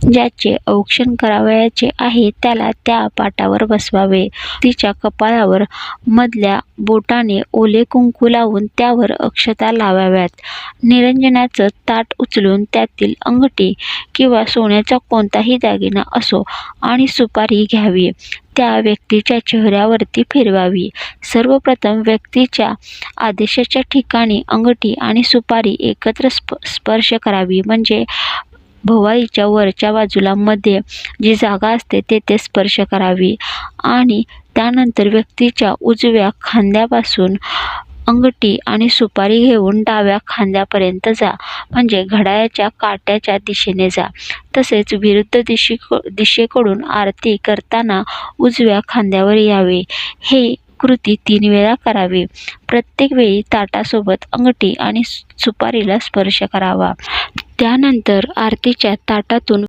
ज्याचे औक्षण करावयाचे आहे त्याला त्या पाटावर बसवावे. तिच्या कपाळावर मधल्या बोटाने ओले कुंकू लावून त्यावर अक्षता लावाव्यात. निरंजनाचं ताट उचलून त्यातील अंगठी किंवा सोन्याचा कोणताही दागिना असो आणि सुपारी घ्यावी. त्या व्यक्तीच्या चेहऱ्यावरती फिरवावी. सर्वप्रथम व्यक्तीच्या आदेशाच्या ठिकाणी अंगठी आणि सुपारी एकत्र स्पर्श करावी. म्हणजे भोवळीच्या वरच्या बाजूला मध्ये जी जागा असते तेथे स्पर्श करावी आणि त्यानंतर व्यक्तीच्या उजव्या खांद्यापासून अंगठी आणि सुपारी घेऊन डाव्या खांद्यापर्यंत जा. म्हणजे घड्याळाच्या काट्याच्या दिशेने जा. तसेच विरुद्ध दिशेकडून आरती करताना उजव्या खांद्यावर यावे. हे कृती 3 वेळा करावी. प्रत्येक वेळी ताटासोबत अंगठी आणि सुपारीला स्पर्श करावा. त्यानंतर आरतीच्या ताटातून